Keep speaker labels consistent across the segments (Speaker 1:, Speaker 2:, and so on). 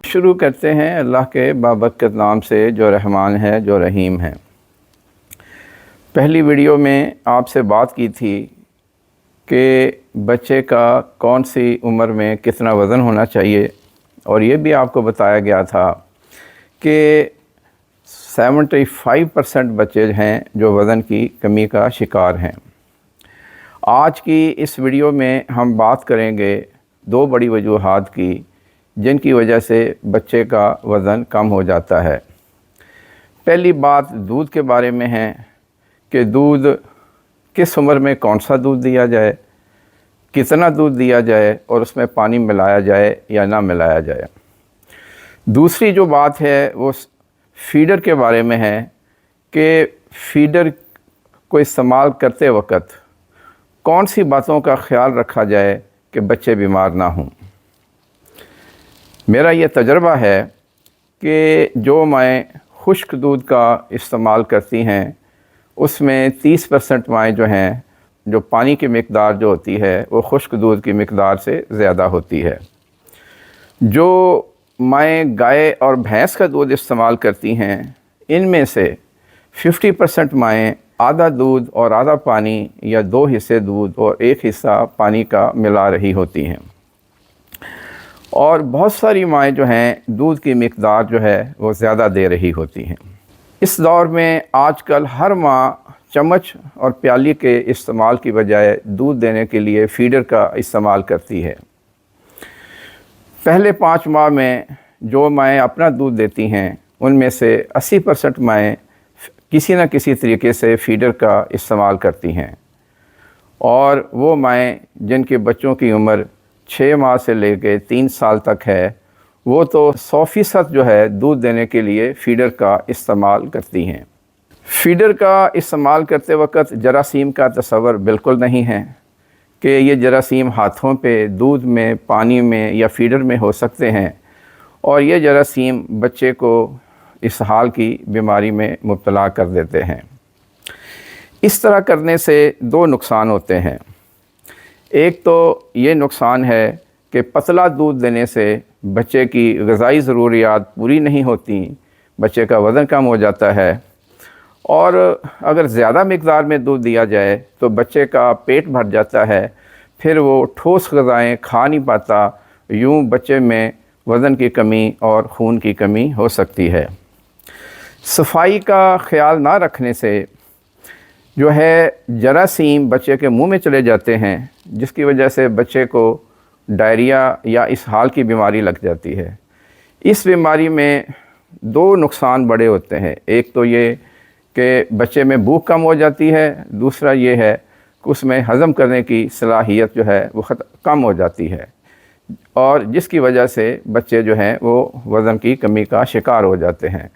Speaker 1: شروع کرتے ہیں اللہ کے بابرکت نام سے جو رحمان ہے جو رحیم ہے۔ پہلی ویڈیو میں آپ سے بات کی تھی کہ بچے کا کون سی عمر میں کتنا وزن ہونا چاہیے، اور یہ بھی آپ کو بتایا گیا تھا کہ 75% بچے ہیں جو وزن کی کمی کا شکار ہیں۔ آج کی اس ویڈیو میں ہم بات کریں گے دو بڑی وجوہات کی جن کی وجہ سے بچے کا وزن کم ہو جاتا ہے۔ پہلی بات دودھ کے بارے میں ہے کہ دودھ کس عمر میں کون سا دودھ دیا جائے، کتنا دودھ دیا جائے اور اس میں پانی ملایا جائے یا نہ ملایا جائے۔ دوسری جو بات ہے وہ فیڈر کے بارے میں ہے کہ فیڈر کو استعمال کرتے وقت کون سی باتوں کا خیال رکھا جائے کہ بچے بیمار نہ ہوں۔ میرا یہ تجربہ ہے کہ جو مائیں خشک دودھ کا استعمال کرتی ہیں اس میں 30% مائیں جو ہیں جو پانی کی مقدار جو ہوتی ہے وہ خشک دودھ کی مقدار سے زیادہ ہوتی ہے۔ جو مائیں گائے اور بھینس کا دودھ استعمال کرتی ہیں ان میں سے 50% مائیں آدھا دودھ اور آدھا پانی یا 2 حصے دودھ اور 1 حصہ پانی کا ملا رہی ہوتی ہیں، اور بہت ساری مائیں جو ہیں دودھ کی مقدار جو ہے وہ زیادہ دے رہی ہوتی ہیں۔ اس دور میں آج کل ہر ماں چمچ اور پیالی کے استعمال کی بجائے دودھ دینے کے لیے فیڈر کا استعمال کرتی ہے۔ پہلے 5 ماہ میں جو مائیں اپنا دودھ دیتی ہیں ان میں سے 80% مائیں کسی نہ کسی طریقے سے فیڈر کا استعمال کرتی ہیں، اور وہ مائیں جن کے بچوں کی عمر 6 ماہ سے لے کے 3 سال تک ہے وہ تو 100% جو ہے دودھ دینے کے لیے فیڈر کا استعمال کرتی ہیں۔ فیڈر کا استعمال کرتے وقت جراثیم کا تصور بالکل نہیں ہے کہ یہ جراثیم ہاتھوں پہ، دودھ میں، پانی میں یا فیڈر میں ہو سکتے ہیں، اور یہ جراثیم بچے کو اسہال کی بیماری میں مبتلا کر دیتے ہیں۔ اس طرح کرنے سے 2 نقصان ہوتے ہیں۔ ایک تو یہ نقصان ہے کہ پتلا دودھ دینے سے بچے کی غذائی ضروریات پوری نہیں ہوتی، بچے کا وزن کم ہو جاتا ہے، اور اگر زیادہ مقدار میں دودھ دیا جائے تو بچے کا پیٹ بھر جاتا ہے، پھر وہ ٹھوس غذائیں کھا نہیں پاتا، یوں بچے میں وزن کی کمی اور خون کی کمی ہو سکتی ہے۔ صفائی کا خیال نہ رکھنے سے جو ہے جراثیم بچے کے منہ میں چلے جاتے ہیں، جس کی وجہ سے بچے کو ڈائریا یا اسہال کی بیماری لگ جاتی ہے۔ اس بیماری میں 2 نقصان بڑے ہوتے ہیں۔ ایک تو یہ کہ بچے میں بھوک کم ہو جاتی ہے، دوسرا یہ ہے کہ اس میں ہضم کرنے کی صلاحیت جو ہے وہ کم ہو جاتی ہے، اور جس کی وجہ سے بچے جو ہیں وہ وزن کی کمی کا شکار ہو جاتے ہیں۔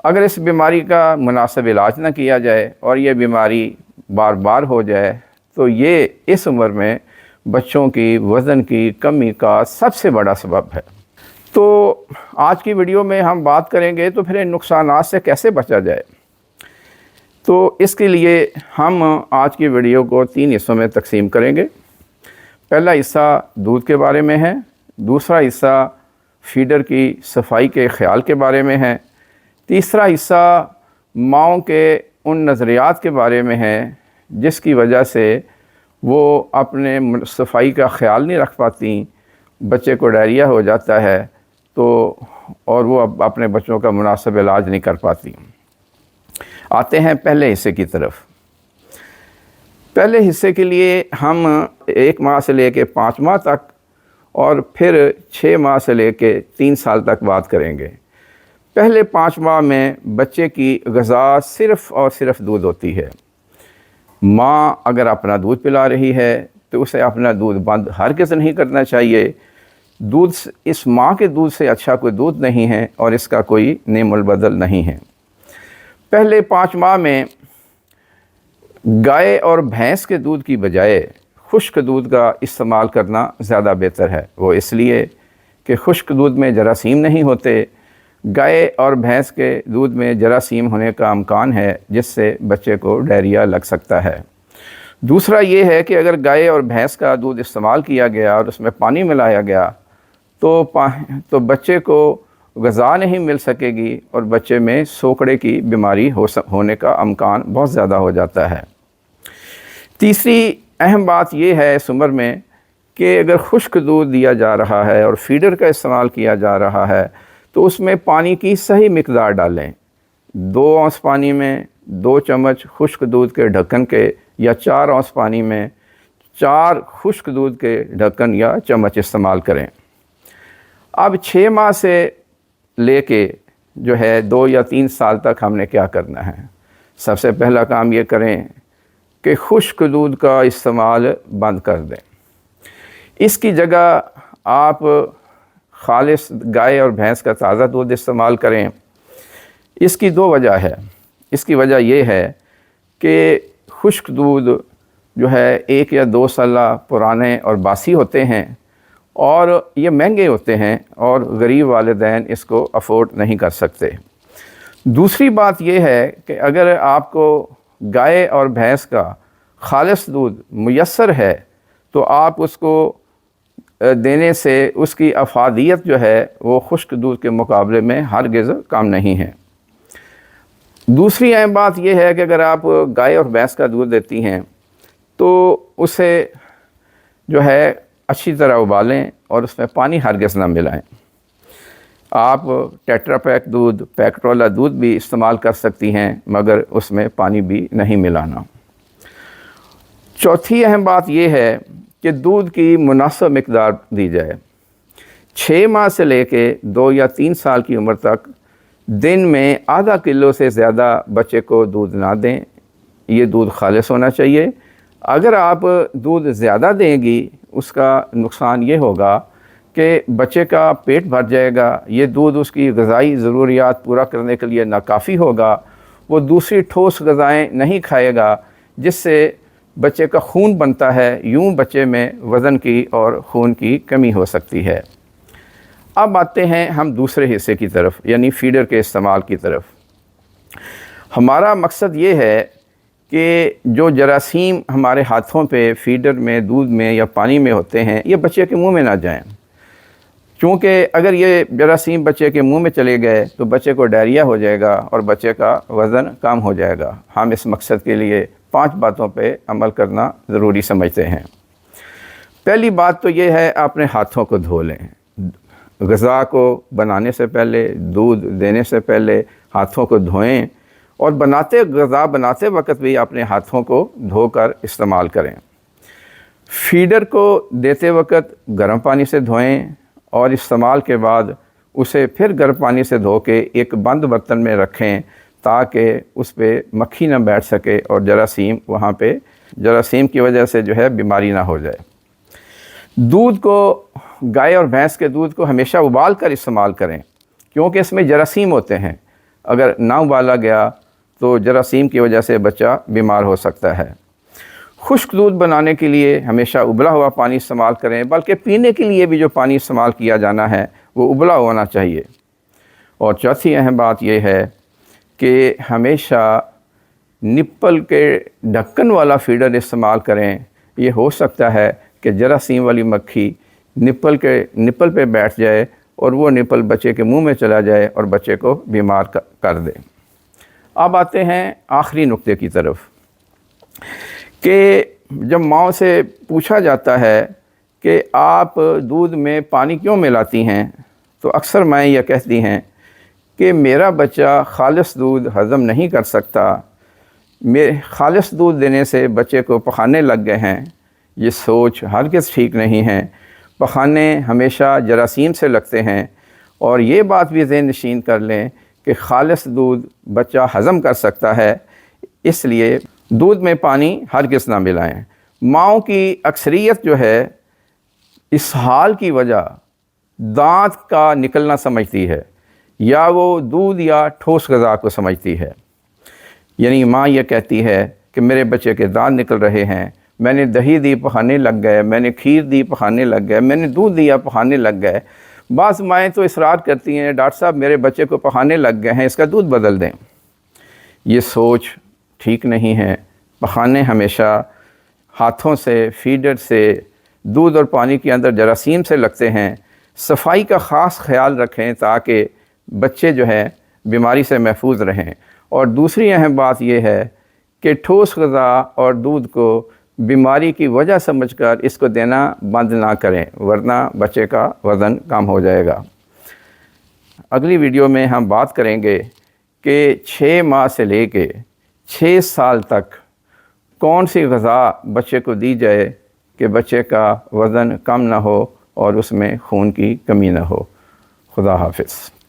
Speaker 1: اگر اس بیماری کا مناسب علاج نہ کیا جائے اور یہ بیماری بار بار ہو جائے تو یہ اس عمر میں بچوں کی وزن کی کمی کا سب سے بڑا سبب ہے۔ تو آج کی ویڈیو میں ہم بات کریں گے تو پھر ان نقصانات سے کیسے بچا جائے۔ تو اس کے لیے ہم آج کی ویڈیو کو 3 حصوں میں تقسیم کریں گے۔ پہلا حصہ دودھ کے بارے میں ہے، دوسرا حصہ فیڈر کی صفائی کے خیال کے بارے میں ہے، تیسرا حصہ ماؤں کے ان نظریات کے بارے میں ہے جس کی وجہ سے وہ اپنے صفائی کا خیال نہیں رکھ پاتی، بچے کو ڈائریا ہو جاتا ہے تو اور وہ اپنے بچوں کا مناسب علاج نہیں کر پاتی۔ آتے ہیں پہلے حصے کی طرف۔ پہلے حصے کے لیے ہم 1 ماہ سے لے کے 5 ماہ تک اور پھر 6 ماہ سے لے کے 3 سال تک بات کریں گے۔ پہلے 5 ماہ میں بچے کی غذا صرف اور صرف دودھ ہوتی ہے۔ ماں اگر اپنا دودھ پلا رہی ہے تو اسے اپنا دودھ بند ہرگز نہیں کرنا چاہیے۔ دودھ اس ماں کے دودھ سے اچھا کوئی دودھ نہیں ہے اور اس کا کوئی نعم البدل نہیں ہے۔ پہلے 5 ماہ میں گائے اور بھینس کے دودھ کی بجائے خشک دودھ کا استعمال کرنا زیادہ بہتر ہے۔ وہ اس لیے کہ خشک دودھ میں جراثیم نہیں ہوتے، گائے اور بھینس کے دودھ میں جراثیم ہونے کا امکان ہے جس سے بچے کو ڈائریا لگ سکتا ہے۔ دوسرا یہ ہے کہ اگر گائے اور بھینس کا دودھ استعمال کیا گیا اور اس میں پانی ملایا گیا تو بچے کو غذا نہیں مل سکے گی اور بچے میں سوکڑے کی بیماری ہونے کا امکان بہت زیادہ ہو جاتا ہے۔ تیسری اہم بات یہ ہے اس عمر میں کہ اگر خشک دودھ دیا جا رہا ہے اور فیڈر کا استعمال کیا جا رہا ہے تو اس میں پانی کی صحیح مقدار ڈالیں۔ 2 اونس پانی میں 2 چمچ خشک دودھ کے ڈھکن کے یا 4 اونس پانی میں 4 خشک دودھ کے ڈھکن یا چمچ استعمال کریں۔ اب 6 ماہ سے لے کے جو ہے 2 یا 3 سال تک ہم نے کیا کرنا ہے؟ سب سے پہلا کام یہ کریں کہ خشک دودھ کا استعمال بند کر دیں۔ اس کی جگہ آپ خالص گائے اور بھینس کا تازہ دودھ استعمال کریں۔ اس کی 2 وجہ ہے۔ اس کی وجہ یہ ہے کہ خشک دودھ جو ہے 1 یا 2 سالہ پرانے اور باسی ہوتے ہیں اور یہ مہنگے ہوتے ہیں اور غریب والدین اس کو افورڈ نہیں کر سکتے۔ دوسری بات یہ ہے کہ اگر آپ کو گائے اور بھینس کا خالص دودھ میسر ہے تو آپ اس کو دینے سے اس کی افادیت جو ہے وہ خشک دودھ کے مقابلے میں ہرگز کم نہیں ہے۔ دوسری اہم بات یہ ہے کہ اگر آپ گائے اور بھینس کا دودھ دیتی ہیں تو اسے جو ہے اچھی طرح ابالیں اور اس میں پانی ہرگز نہ ملائیں۔ آپ ٹیٹرا پیک دودھ، پیکٹ والا دودھ بھی استعمال کر سکتی ہیں مگر اس میں پانی بھی نہیں ملانا۔ چوتھی اہم بات یہ ہے کہ دودھ کی مناسب مقدار دی جائے۔ 6 ماہ سے لے کے 2 یا 3 سال کی عمر تک دن میں آدھا کلو سے زیادہ بچے کو دودھ نہ دیں۔ یہ دودھ خالص ہونا چاہیے۔ اگر آپ دودھ زیادہ دیں گی اس کا نقصان یہ ہوگا کہ بچے کا پیٹ بھر جائے گا، یہ دودھ اس کی غذائی ضروریات پورا کرنے کے لیے ناکافی ہوگا، وہ دوسری ٹھوس غذائیں نہیں کھائے گا جس سے بچے کا خون بنتا ہے، یوں بچے میں وزن کی اور خون کی کمی ہو سکتی ہے۔ اب آتے ہیں ہم دوسرے حصے کی طرف یعنی فیڈر کے استعمال کی طرف۔ ہمارا مقصد یہ ہے کہ جو جراثیم ہمارے ہاتھوں پہ فیڈر میں، دودھ میں یا پانی میں ہوتے ہیں یہ بچے کے منہ میں نہ جائیں، چونکہ اگر یہ جراثیم بچے کے منہ میں چلے گئے تو بچے کو ڈائریا ہو جائے گا اور بچے کا وزن کم ہو جائے گا۔ ہم اس مقصد کے لیے 5 باتوں پہ عمل کرنا ضروری سمجھتے ہیں۔ پہلی بات تو یہ ہے اپنے ہاتھوں کو دھو لیں۔ غذا کو بنانے سے پہلے، دودھ دینے سے پہلے ہاتھوں کو دھوئیں اور غذا بناتے وقت بھی اپنے ہاتھوں کو دھو کر استعمال کریں۔ فیڈر کو دیتے وقت گرم پانی سے دھوئیں اور استعمال کے بعد اسے پھر گرم پانی سے دھو کے ایک بند برتن میں رکھیں تاکہ اس پہ مکھی نہ بیٹھ سکے اور جراثیم کی وجہ سے جو ہے بیماری نہ ہو جائے۔ دودھ کو، گائے اور بھینس کے دودھ کو ہمیشہ ابال کر استعمال کریں کیونکہ اس میں جراثیم ہوتے ہیں۔ اگر نہ ابالا گیا تو جراثیم کی وجہ سے بچہ بیمار ہو سکتا ہے۔ خشک دودھ بنانے کے لیے ہمیشہ ابلا ہوا پانی استعمال کریں، بلکہ پینے کے لیے بھی جو پانی استعمال کیا جانا ہے وہ ابلا ہونا چاہیے۔ اور چوتھی اہم بات یہ ہے کہ ہمیشہ نپل کے ڈھکن والا فیڈر استعمال کریں۔ یہ ہو سکتا ہے کہ جراثیم والی مکھی نپل پہ بیٹھ جائے اور وہ نپل بچے کے منہ میں چلا جائے اور بچے کو بیمار کر دے۔ اب آتے ہیں آخری نقطے کی طرف کہ جب ماؤں سے پوچھا جاتا ہے کہ آپ دودھ میں پانی کیوں ملاتی ہیں تو اکثر مائیں یہ کہتی ہیں کہ میرا بچہ خالص دودھ ہضم نہیں کر سکتا، خالص دودھ دینے سے بچے کو پخانے لگ گئے ہیں۔ یہ سوچ ہرگز ٹھیک نہیں ہے۔ پخانے ہمیشہ جراثیم سے لگتے ہیں اور یہ بات بھی ذہن نشین کر لیں کہ خالص دودھ بچہ ہضم کر سکتا ہے، اس لیے دودھ میں پانی ہرگز نہ ملائیں۔ ماؤں کی اکثریت جو ہے اسہال کی وجہ دانت کا نکلنا سمجھتی ہے یا وہ دودھ یا ٹھوس غذا کو سمجھتی ہے۔ یعنی ماں یہ کہتی ہے کہ میرے بچے کے دانت نکل رہے ہیں، میں نے دہی دی پخانے لگ گئے، میں نے کھیر دی پخانے لگ گئے، میں نے دودھ دیا پخانے لگ گئے۔ بعض مائیں تو اصرار کرتی ہیں ڈاکٹر صاحب میرے بچے کو پخانے لگ گئے ہیں، اس کا دودھ بدل دیں۔ یہ سوچ ٹھیک نہیں ہے۔ پخانے ہمیشہ ہاتھوں سے، فیڈر سے، دودھ اور پانی کے اندر جراثیم سے لگتے ہیں، صفائی کا خاص خیال رکھیں تاکہ بچے جو ہے بیماری سے محفوظ رہیں۔ اور دوسری اہم بات یہ ہے کہ ٹھوس غذا اور دودھ کو بیماری کی وجہ سمجھ کر اس کو دینا بند نہ کریں، ورنہ بچے کا وزن کم ہو جائے گا۔ اگلی ویڈیو میں ہم بات کریں گے کہ 6 ماہ سے لے کے 6 سال تک کون سی غذا بچے کو دی جائے کہ بچے کا وزن کم نہ ہو اور اس میں خون کی کمی نہ ہو۔ خدا حافظ۔